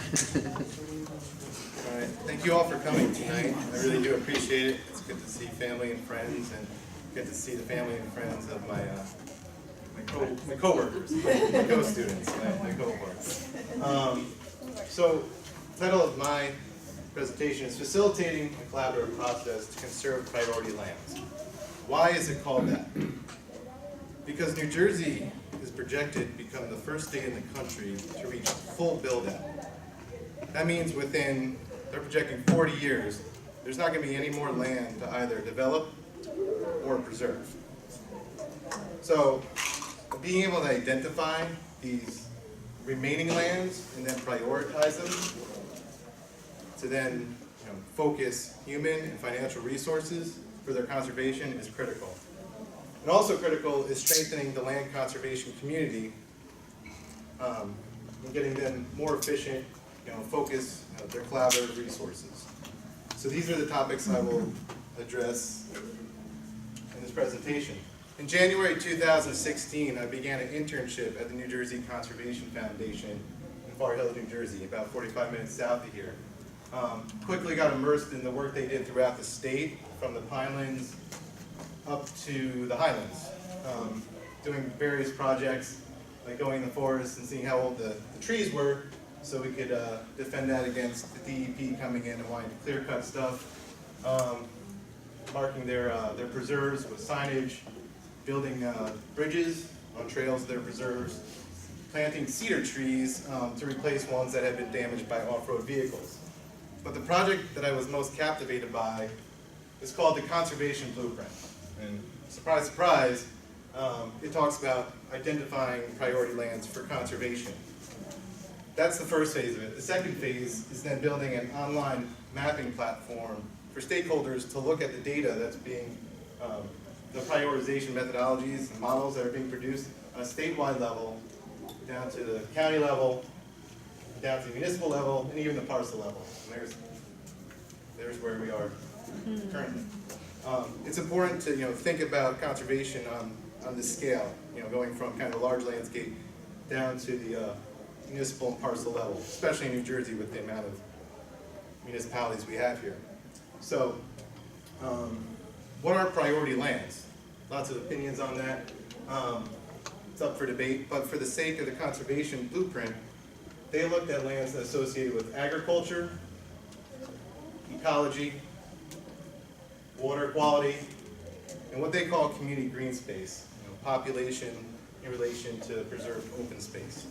All right. Thank you all for coming tonight. I really do appreciate it. It's good to see family and friends, and good to see the family and friends of my co-workers, my co-students, my cohorts. So, the title of my presentation is Facilitating a Collaborative Process to Conserve Priority Lands. Why is it called that? Because New Jersey is projected to become the first state in the country to reach full build-out. That means they're projecting 40 years, there's not going to be any more land to either develop or preserve. So, being able to identify these remaining lands and then prioritize them to then focus human and financial resources for their conservation is critical. And also critical is strengthening the land conservation community and getting them more efficient, focus their collaborative resources. So these are the topics I will address in this presentation. In January 2016, I began an internship at the New Jersey Conservation Foundation in Far Hill, New Jersey, about 45 minutes south of here. Quickly got immersed in the work they did throughout the state, from the Pinelands up to the Highlands, doing various projects, like going in the forest and seeing how old the trees were, so we could defend that against the DEP coming in and wanting to clear cut stuff, marking their preserves with signage, building bridges on trails of their preserves, planting cedar trees to replace ones that had been damaged by off-road vehicles. But the project that I was most captivated by is called the Conservation Blueprint. And surprise, surprise, it talks about identifying priority lands for conservation. That's the first phase of it. The second phase is then building an online mapping platform for stakeholders to look at the data that's being, the prioritization methodologies and models that are being produced on a statewide level, down to the county level, down to the municipal level, and even the parcel level. And there's where we are currently. It's important to think about conservation on this scale, going from kind of a large landscape down to the municipal and parcel level, especially in New Jersey with the amount of municipalities we have here. So, what are priority lands? Lots of opinions on that. It's up for debate, but for the sake of the Conservation Blueprint, they looked at lands associated with agriculture, ecology, water quality, and what they call community green space, population in relation to preserved open space.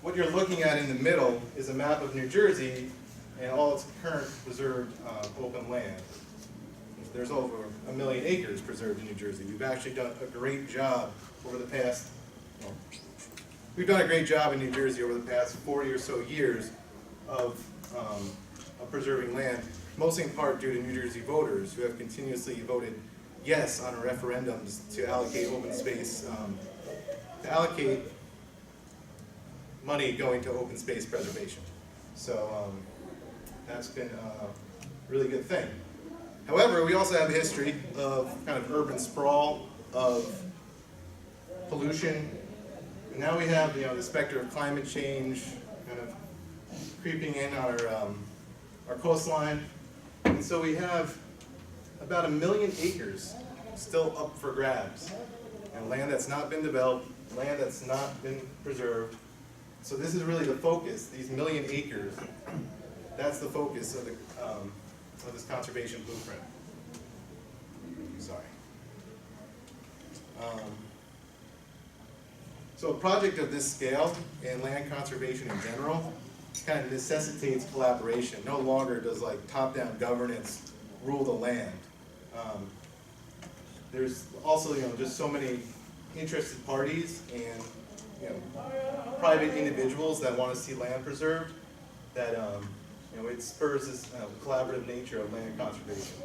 What you're looking at in the middle is a map of New Jersey and all its current preserved open land. There's over 1 million acres preserved in New Jersey. We've actually done a great job over the past, we've done a great job in New Jersey over the past 40 or so years of preserving land, mostly in part due to New Jersey voters who have continuously voted yes on referendums to allocate open space, to allocate money going to open space preservation. So that's been a really good thing. However, we also have a history of kind of urban sprawl, of pollution, and now we have the specter of climate change kind of creeping in on our coastline. And so we have about 1 million acres still up for grabs, and land that's not been developed, land that's not been preserved. So this is really the focus, these 1 million acres, that's the focus of this conservation blueprint. Sorry. So a project of this scale and land conservation in general kind of necessitates collaboration. No longer does top-down governance rule the land. There's also just so many interested parties and private individuals that want to see land preserved that it spurs this collaborative nature of land conservation.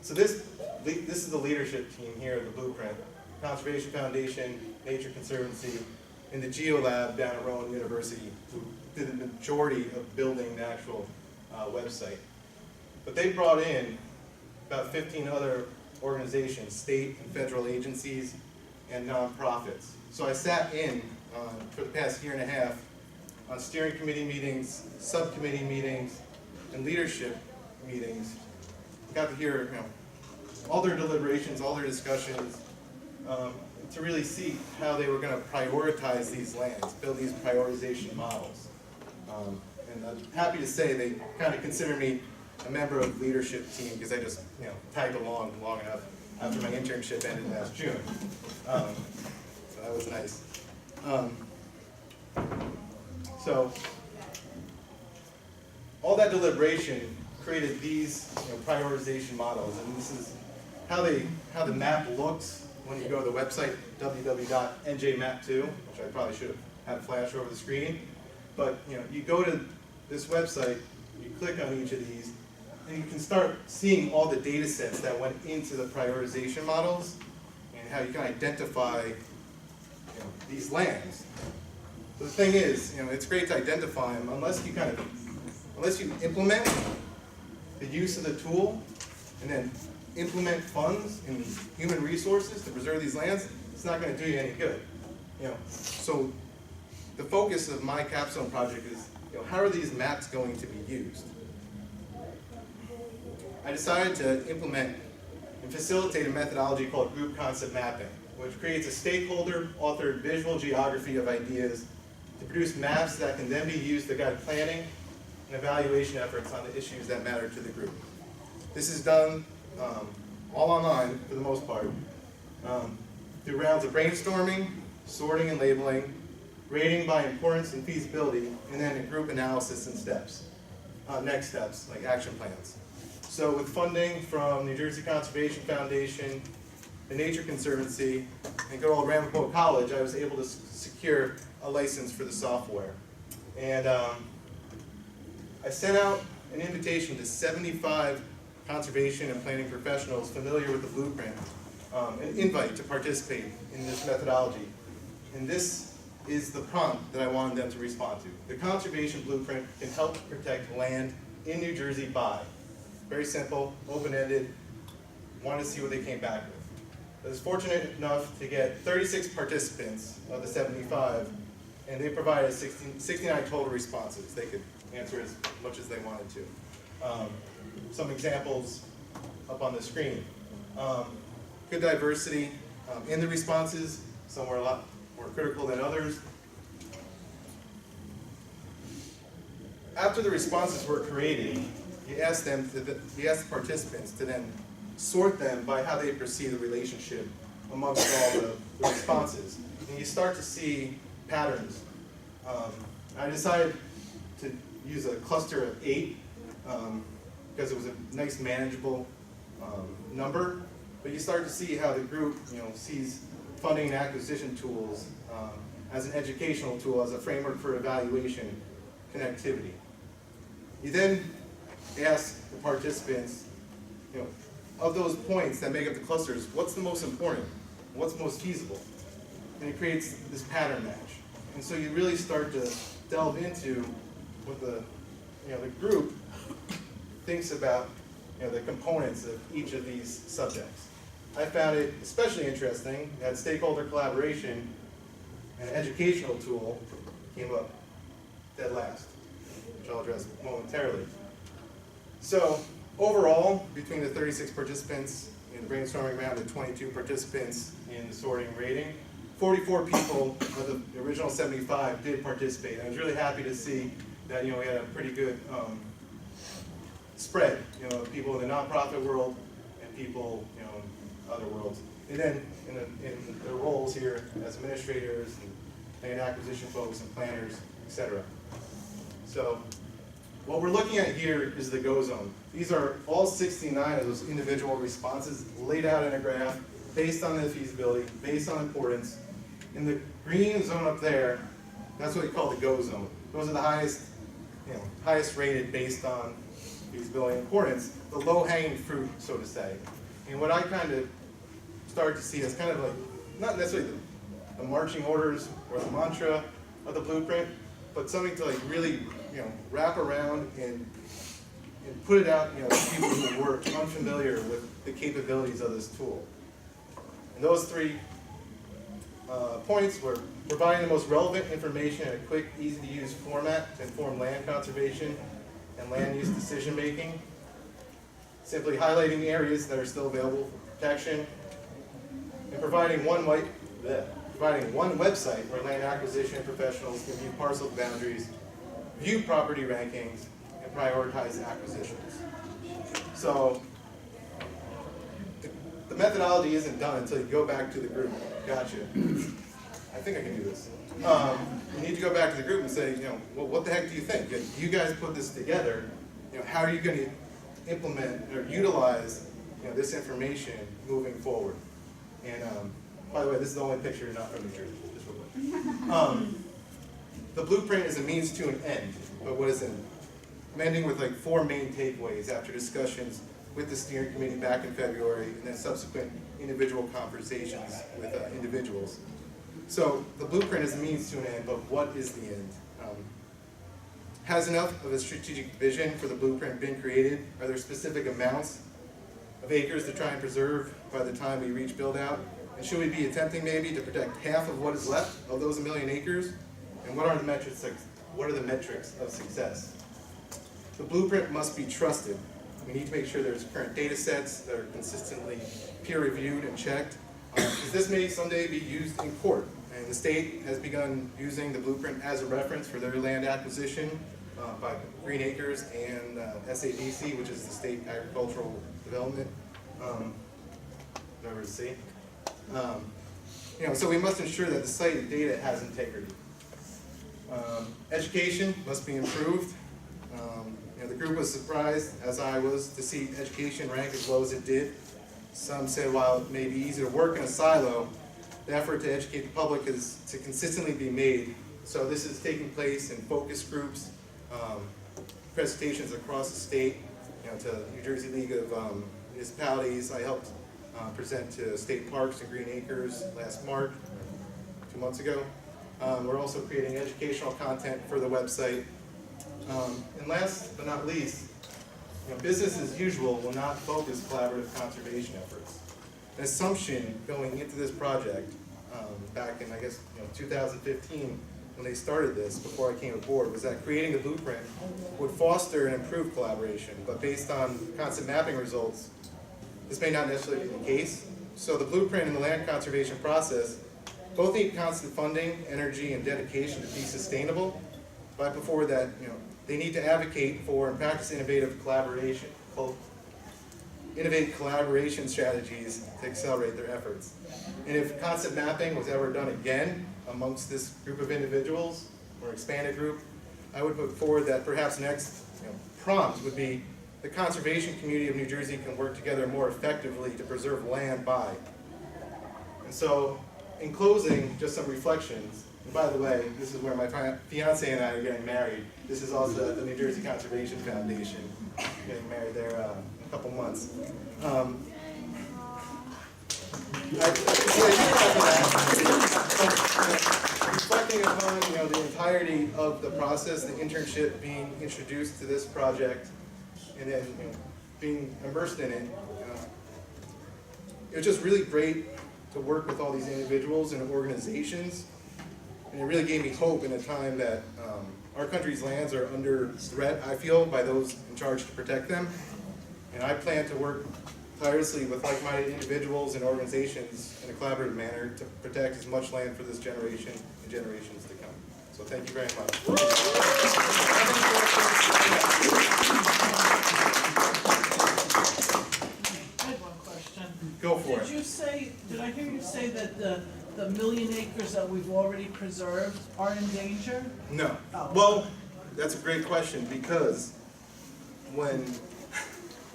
So this is the leadership team here at the Blueprint: Conservation Foundation, Nature Conservancy, and the GeoLab down at Rowan University, who did the majority of building the actual website. But they brought in about 15 other organizations, state and federal agencies, and nonprofits. So I sat in for the past year and a half on steering committee meetings, subcommittee meetings, and leadership meetings. Got to hear all their deliberations, all their discussions, to really see how they were going to prioritize these lands, build these prioritization models. And I'm happy to say they kind of consider me a member of the leadership team because I just tagged along long enough after my internship ended last June. So that was nice. So all that deliberation created these prioritization models, and this is how the map looks when you go to the website www.njmap2, which I probably should have had flash over the screen. But you go to this website, you click on each of these, and you can start seeing all the data sets that went into the prioritization models and how you can identify these lands. The thing is, it's great to identify them unless you implement the use of the tool and then implement funds and human resources to preserve these lands. It's not going to do you any good. So the focus of my capstone project is, how are these maps going to be used? I decided to implement and facilitate a methodology called group concept mapping, which creates a stakeholder-authored visual geography of ideas to produce maps that can then be used to guide planning and evaluation efforts on the issues that matter to the group. This is done all online for the most part, through rounds of brainstorming, sorting and labeling, rating by importance and feasibility, and then a group analysis and steps, next steps, like action plans. So with funding from New Jersey Conservation Foundation, the Nature Conservancy, and good old Ramapo College, I was able to secure a license for the software. And I sent out an invitation to 75 conservation and planning professionals familiar with the blueprint, an invite to participate in this methodology. And this is the prompt that I wanted them to respond to. The conservation blueprint can help protect land in New Jersey by. Very simple, open-ended, wanted to see what they came back with. I was fortunate enough to get 36 participants of the 75, and they provided 69 total responses. They could answer as much as they wanted to. Some examples up on the screen. Good diversity in the responses. Some were a lot more critical than others. After the responses were created, you asked the participants to then sort them by how they perceive the relationship amongst all the responses. And you start to see patterns. I decided to use a cluster of 8 because it was a nice manageable number. But you start to see how the group sees funding and acquisition tools as an educational tool, as a framework for evaluation, connectivity. You then ask the participants, of those points that make up the clusters, what's the most important? What's most feasible? And it creates this pattern match. And so you really start to delve into what the group thinks about the components of each of these subjects. I found it especially interesting that stakeholder collaboration and educational tool came up dead last, which I'll address momentarily. So overall, between the 36 participants in the brainstorming round and 22 participants in the sorting and rating, 44 people of the original 75 did participate. I was really happy to see that we had a pretty good spread, people in the nonprofit world and people in other worlds. And then in their roles here as administrators and land acquisition folks and planners, etc. So what we're looking at here is the go zone. These are all 69 of those individual responses laid out in a graph based on the feasibility, based on importance. In the green zone up there, that's what we call the go zone. Those are the highest rated based on feasibility and importance, the low-hanging fruit, so to say. And what I kind of started to see as kind of like, not necessarily the marching orders or the mantra of the blueprint, but something to like really, wrap around and put it out, to people who were unfamiliar with the capabilities of this tool. And those 3 points were providing the most relevant information in a quick, easy-to-use format to inform land conservation and land use decision-making, simply highlighting areas that are still available for protection, and providing one website where land acquisition professionals can view parcel boundaries, view property rankings, and prioritize acquisitions. So the methodology isn't done until you go back to the group. Gotcha. I think I can do this. You need to go back to the group and say, well, what the heck do you think? You guys put this together. How are you going to implement or utilize this information moving forward? And by the way, this is the only picture not from New Jersey. Just real quick. The blueprint is a means to an end, but what is it? I'm ending with like 4 main takeaways after discussions with the steering committee back in February, and then subsequent individual conversations with individuals. So the blueprint is a means to an end, but what is the end? Has enough of a strategic vision for the blueprint been created? Are there specific amounts of acres to try and preserve by the time we reach build out? And should we be attempting maybe to protect half of what is left of those 1 million acres? And what are the metrics of success? The blueprint must be trusted. We need to make sure there's current data sets that are consistently peer reviewed and checked. Because this may someday be used in court. And the state has begun using the blueprint as a reference for their land acquisition by Green Acres and SADC, which is the State Agricultural Development. Whatever to see. So we must ensure that the cited data has integrity. Education must be improved. The group was surprised, as I was, to see education rank as low as it did. Some said while it may be easy to work in a silo, the effort to educate the public is to consistently be made. So this is taking place in focus groups, presentations across the state, to New Jersey League of Municipalities. I helped present to state parks and Green Acres last March, 2 months ago. We're also creating educational content for the website. And last but not least, business as usual will not focus collaborative conservation efforts. An assumption going into this project back in, 2015, when they started this, before I came aboard, was that creating the blueprint would foster and improve collaboration. But based on concept mapping results, this may not necessarily be the case. So the blueprint and the land conservation process both need constant funding, energy, and dedication to be sustainable. But before that, they need to advocate for and practice innovative collaboration strategies to accelerate their efforts. And if concept mapping was ever done again amongst this group of individuals or expanded group, I would put forward that perhaps next prompt would be the conservation community of New Jersey can work together more effectively to preserve land by. And so, in closing, just some reflections. And by the way, this is where my fiance and I are getting married. This is also the New Jersey Conservation Foundation. Getting married there in a couple months. Reflecting upon the entirety of the process, the internship being introduced to this project, and then being immersed in it, it was just really great to work with all these individuals and organizations. And it really gave me hope in a time that our country's lands are under threat, I feel, by those in charge to protect them. And I plan to work tirelessly with like-minded individuals and organizations in a collaborative manner to protect as much land for this generation and generations to come. So thank you very much. I had one question. Go for it. Did I hear you say that the 1 million acres that we've already preserved are in danger? No. Oh. Well, that's a great question, because when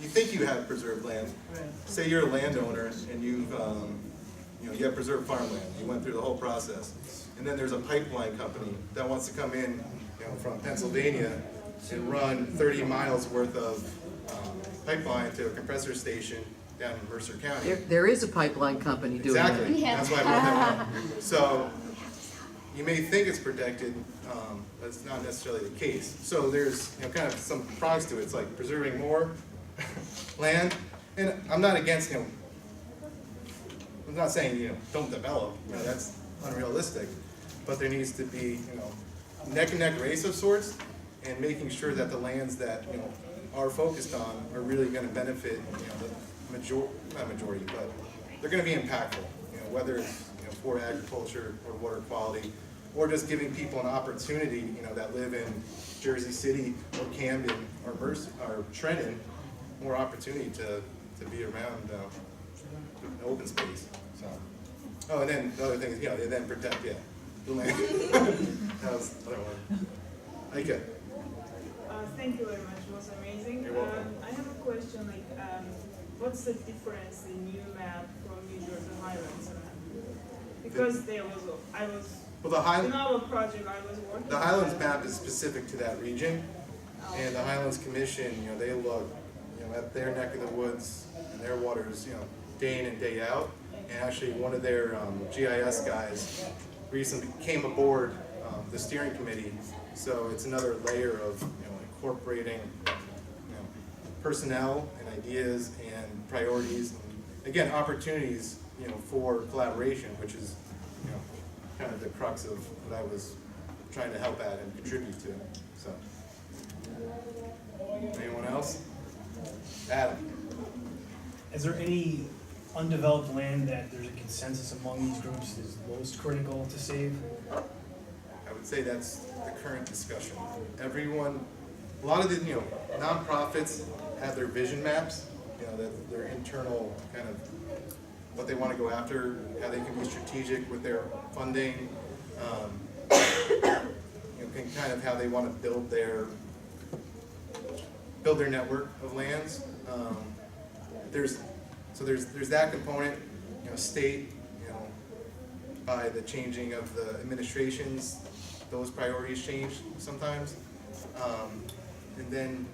you think you have preserved land, Right. say you're a landowner and you have preserved farmland, you went through the whole process, and then there's a pipeline company that wants to come in from Pennsylvania and run 30 miles worth of pipeline to a compressor station down in Mercer County. There is a pipeline company doing that. Exactly. Yeah. That's why I brought that up. So you may think it's protected, but it's not necessarily the case. So there's kind of some prongs to it. It's like preserving more land, and I'm not against I'm not saying don't develop. That's unrealistic. But there needs to be, neck and neck race of sorts, and making sure that the lands that, are focused on are really gonna benefit, the not majority, but they're gonna be impactful, whether it's, for agriculture or water quality, or just giving people an opportunity, that live in Jersey City or Camden or or Trenton, more opportunity to be around open space. So, oh, and then the other thing is, they then protect, the land. That was the other one. Okay. Thank you very much. It was amazing. You're welcome. I have a question. What's the difference in new map from New Jersey Highlands map? Because Well, the in our project I was working. The Highlands map is specific to that region, Oh. and the Highlands Commission, they look, at their neck of the woods and their waters, day in and day out. And actually, one of their GIS guys recently came aboard the steering committee, so it's another layer of, incorporating, personnel and ideas and priorities, and again, opportunities, for collaboration, which is, kind of the crux of what I was trying to help at and contribute to. So, anyone else? Adam. Is there any undeveloped land that there's a consensus among these groups is most critical to save? I would say that's the current discussion. Everyone, a lot of the, nonprofits have their vision maps, their internal kind of what they want to go after, how they can be strategic with their funding, and kind of how they want to build their network of lands. There's that component, state, by the changing of the administrations, those priorities change sometimes. And then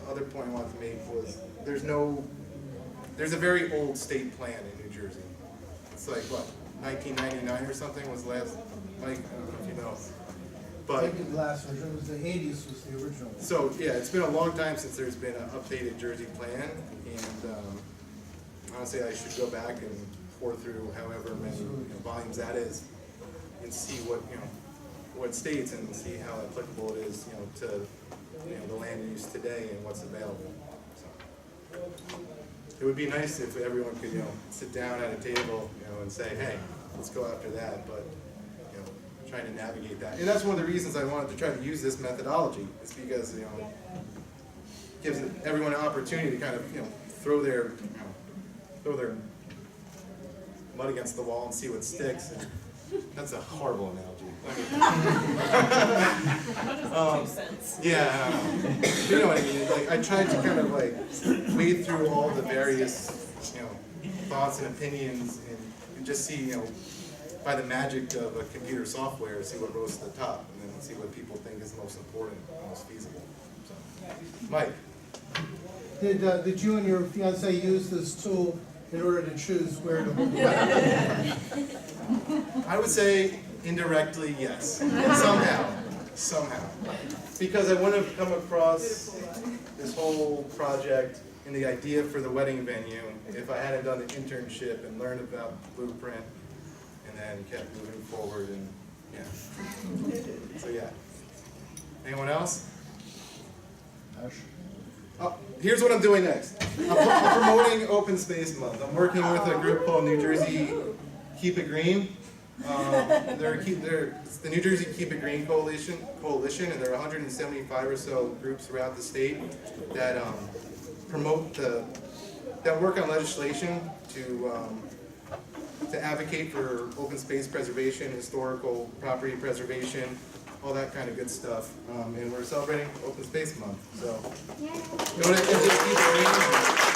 the other point I wanted to make was there's a very old state plan in New Jersey. It's like, what, 1999 or something was the last, Mike, I don't know if you know. But, I think the last version was the 80s was the original one. so, yeah, it's been a long time since there's been an updated Jersey plan, and honestly, I should go back and pour through however many volumes that is, and see what, what states, and see how applicable it is, to, the land use today and what's available. So, it would be nice if everyone could, sit down at a table, and say, hey, let's go after that, but, trying to navigate that. And that's one of the reasons I wanted to try to use this methodology, is because, it gives everyone an opportunity to kind of, throw their mud against the wall and see what sticks. That's a horrible analogy. Yeah, you know what I mean. Like, I tried to kind of wade through all the various, thoughts and opinions, and just see, by the magic of a computer software, see what rose to the top, and then see what people think is most important, most feasible. So, Mike. Did you and your fiance use this tool in order to choose where to hold it? I would say indirectly, yes. Somehow. Because I wouldn't have come across this whole project and the idea for the wedding venue if I hadn't done the internship and learned about the blueprint and then kept moving forward, and So yeah. Anyone else? Oh, here's what I'm doing next. I'm promoting Open Space Month. I'm working with a group called New Jersey Keep It Green. It's the New Jersey Keep It Green Coalition, and there are 175 or so groups throughout the state that that work on legislation to advocate for open space preservation, historical property preservation, all that kind of good stuff. And we're celebrating Open Space Month. So, go to NJP.